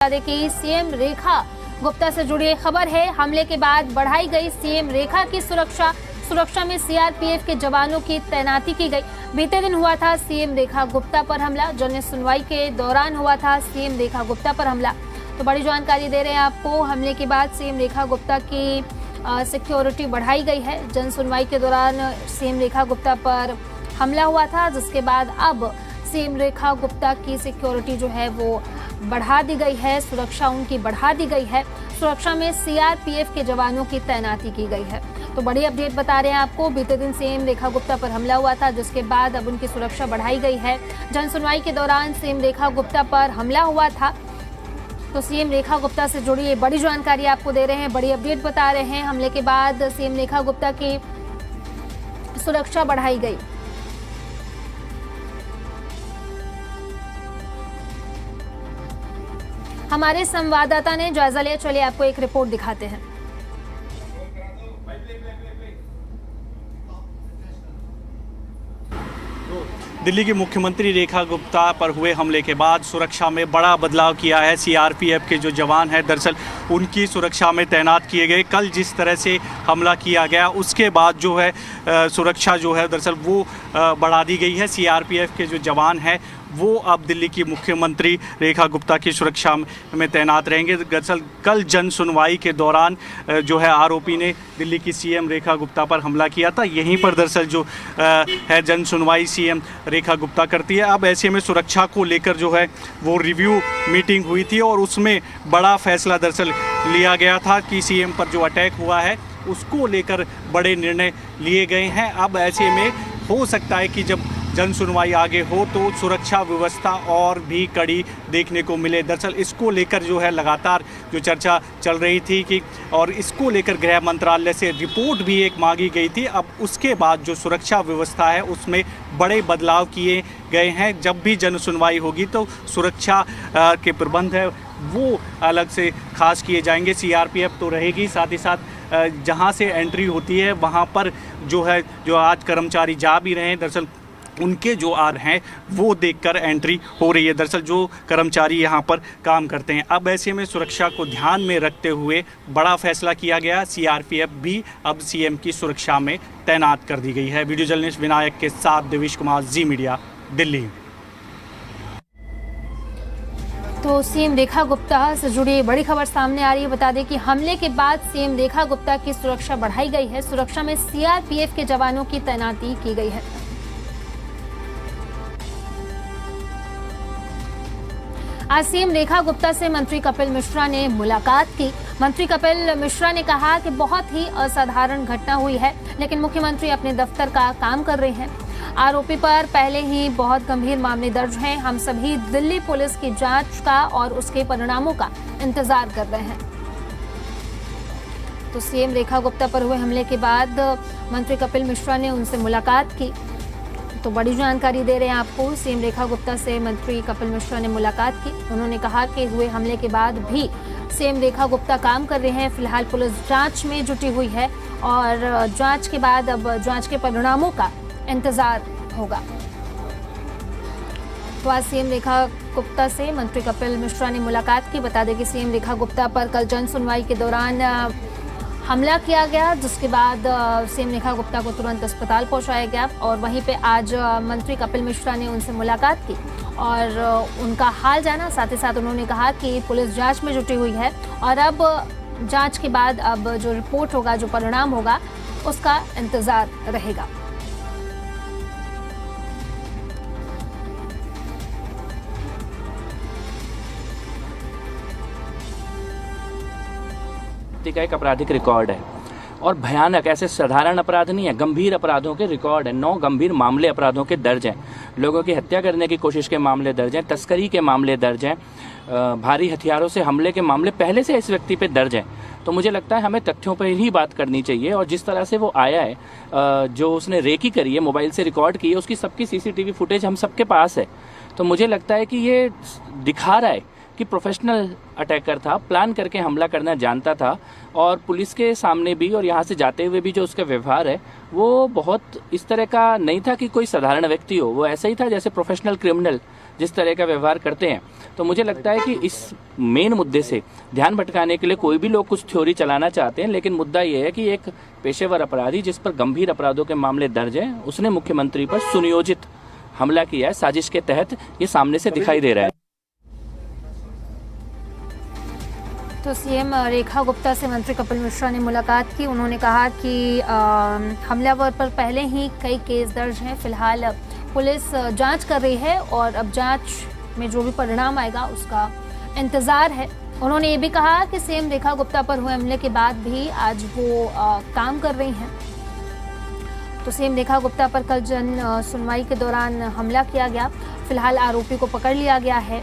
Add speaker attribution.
Speaker 1: बता दें कि सीएम रेखा गुप्ता से जुड़ी खबर है। हमले के बाद बढ़ाई गई सीएम रेखा की सुरक्षा में सीआरपीएफ के जवानों की तैनाती की गई। बीते दिन हुआ था सीएम रेखा गुप्ता पर हमला। जन सुनवाई के दौरान हुआ था सीएम रेखा गुप्ता पर हमला। तो बड़ी जानकारी दे रहे हैं आपको। हमले के बाद सीएम रेखा गुप्ता की सिक्योरिटी बढ़ाई गई है। जन सुनवाई के दौरान सीएम रेखा गुप्ता पर हमला हुआ था, जिसके बाद अब सीएम रेखा गुप्ता की सिक्योरिटी जो है वो बढ़ा दी गई है। सुरक्षा उनकी बढ़ा दी गई है। सुरक्षा में सीआरपीएफ के जवानों की तैनाती की गई है। तो बड़ी अपडेट बता रहे हैं आपको। बीते दिन सीएम रेखा गुप्ता पर हमला हुआ था, जिसके बाद अब उनकी सुरक्षा बढ़ाई गई है। जन सुनवाई के दौरान सीएम रेखा गुप्ता पर हमला हुआ था। तो सीएम रेखा गुप्ता से जुड़ी ये बड़ी जानकारी आपको दे रहे हैं, बड़ी अपडेट बता रहे हैं। हमले के बाद सीएम रेखा गुप्ता की सुरक्षा बढ़ाई गई। हमारे संवाददाता ने जायजा लिया, चलिए आपको एक रिपोर्ट दिखाते हैं।
Speaker 2: दिल्ली की मुख्यमंत्री रेखा गुप्ता पर हुए हमले के बाद सुरक्षा में बड़ा बदलाव किया है। सीआरपीएफ के जो जवान हैं दरअसल उनकी सुरक्षा में तैनात किए गए। कल जिस तरह से हमला किया गया उसके बाद जो है सुरक्षा जो है दरअसल वो बढ़ा दी गई है। सीआरपीएफ के जो जवान हैं वो अब दिल्ली की मुख्यमंत्री रेखा गुप्ता की सुरक्षा में तैनात रहेंगे। दरअसल कल जन सुनवाई के दौरान जो है आरोपी ने दिल्ली की सीएम रेखा गुप्ता पर हमला किया था। यहीं पर दरअसल जो है जन सुनवाई सीएम रेखा गुप्ता करती है। अब ऐसे में सुरक्षा को लेकर जो है वो रिव्यू मीटिंग हुई थी और उसमें बड़ा फैसला दरअसल लिया गया था कि सीएम पर जो अटैक हुआ है उसको लेकर बड़े निर्णय लिए गए हैं। अब ऐसे में हो सकता है कि जब जन सुनवाई आगे हो तो सुरक्षा व्यवस्था और भी कड़ी देखने को मिले। दरअसल इसको लेकर जो है लगातार जो चर्चा चल रही थी कि और इसको लेकर गृह मंत्रालय से रिपोर्ट भी एक मांगी गई थी। अब उसके बाद जो सुरक्षा व्यवस्था है उसमें बड़े बदलाव किए गए हैं। जब भी जन सुनवाई होगी तो सुरक्षा के प्रबंध है वो अलग से खास किए जाएंगे। सीआरपीएफ तो रहेगी, साथ ही साथ जहाँ से एंट्री होती है वहाँ पर जो है जो आज कर्मचारी जा भी रहे हैं दरअसल उनके जो आर हैं वो देखकर एंट्री हो रही है। दरअसल जो कर्मचारी यहाँ पर काम करते हैं। अब ऐसे में सुरक्षा को ध्यान में रखते हुए बड़ा फैसला किया गया। सीआरपीएफ भी अब सीएम की सुरक्षा में तैनात कर दी गई है। वीडियो जर्नलिस्ट विनायक के साथ देवेश कुमार, जी मीडिया, दिल्ली।
Speaker 1: तो सीएम रेखा गुप्ता से जुड़ी बड़ी खबर सामने आ रही है। बता दें कि हमले के बाद सीएम रेखा गुप्ता की सुरक्षा बढ़ाई गई है। सुरक्षा में सीआरपीएफ के जवानों की तैनाती की गई है। आज सीएम रेखा गुप्ता से मंत्री कपिल मिश्रा ने मुलाकात की। मंत्री कपिल मिश्रा ने कहा कि बहुत ही असाधारण घटना हुई है, लेकिन मुख्यमंत्री अपने दफ्तर का काम कर रहे हैं। आरोपी पर पहले ही बहुत गंभीर मामले दर्ज हैं। हम सभी दिल्ली पुलिस की जांच का और उसके परिणामों का इंतजार कर रहे हैं। तो सीएम रेखा गुप्ता पर हुए हमले के बाद मंत्री कपिल मिश्रा ने उनसे मुलाकात की। तो बड़ी जानकारी दे रहे हैं आपको। सीएम रेखा गुप्ता से मंत्री कपिल मिश्रा ने मुलाकात की। उन्होंने कहा कि हुए हमले के बाद भी सीएम रेखा गुप्ता काम कर रहे हैं। फिलहाल पुलिस जांच में जुटी हुई है और जांच के बाद अब जांच के परिणामों का इंतजार होगा। तो आज सीएम रेखा गुप्ता से मंत्री कपिल मिश्रा ने मुलाकात की। बता दें कि सीएम रेखा गुप्ता पर कल जन सुनवाई के दौरान हमला किया गया, जिसके बाद सीएम रेखा गुप्ता को तुरंत अस्पताल पहुंचाया गया और वहीं पे आज मंत्री कपिल मिश्रा ने उनसे मुलाकात की और उनका हाल जाना। साथ ही साथ उन्होंने कहा कि पुलिस जांच में जुटी हुई है और अब जांच के बाद अब जो रिपोर्ट होगा, जो परिणाम होगा, उसका इंतजार रहेगा।
Speaker 3: का एक आपराधिक रिकॉर्ड है और भयानक, ऐसे साधारण अपराध नहीं है, गंभीर अपराधों के रिकॉर्ड है। 9 गंभीर मामले अपराधों के दर्ज हैं। लोगों की हत्या करने की कोशिश के मामले दर्ज हैं, तस्करी के मामले दर्ज हैं, भारी हथियारों से हमले के मामले पहले से इस व्यक्ति पे दर्ज हैं। तो मुझे लगता है हमें तथ्यों पर ही बात करनी चाहिए और जिस तरह से वो आया है, जो उसने रेकी करी है, मोबाइल से रिकॉर्ड की है, उसकी सबकी सीसीटीवी फुटेज हम सबके पास है। तो मुझे लगता है कि ये दिखा रहा है कि प्रोफेशनल अटैकर था, प्लान करके हमला करना जानता था और पुलिस के सामने भी और यहाँ से जाते हुए भी जो उसका व्यवहार है वो बहुत इस तरह का नहीं था कि कोई साधारण व्यक्ति हो। वो ऐसा ही था जैसे प्रोफेशनल क्रिमिनल जिस तरह का व्यवहार करते हैं, तो मुझे लगता है कि इस मेन मुद्दे से ध्यान भटकाने के लिए कोई भी लोग कुछ थ्योरी चलाना चाहते हैं, लेकिन मुद्दा ये है कि एक पेशेवर अपराधी जिस पर गंभीर अपराधों के मामले दर्ज हैं, उसने मुख्यमंत्री पर सुनियोजित हमला किया है, साजिश के तहत, ये सामने से दिखाई दे रहा है।
Speaker 1: तो सीएम रेखा गुप्ता से मंत्री कपिल मिश्रा ने मुलाकात की। उन्होंने कहा कि हमलावर पर पहले ही कई केस दर्ज हैं। फिलहाल पुलिस जांच कर रही है और अब जांच में जो भी परिणाम आएगा उसका इंतजार है। उन्होंने ये भी कहा कि सीएम रेखा गुप्ता पर हुए हमले के बाद भी आज वो काम कर रही हैं। तो सीएम रेखा गुप्ता पर कल जन सुनवाई के दौरान हमला किया गया। फिलहाल आरोपी को पकड़ लिया गया है।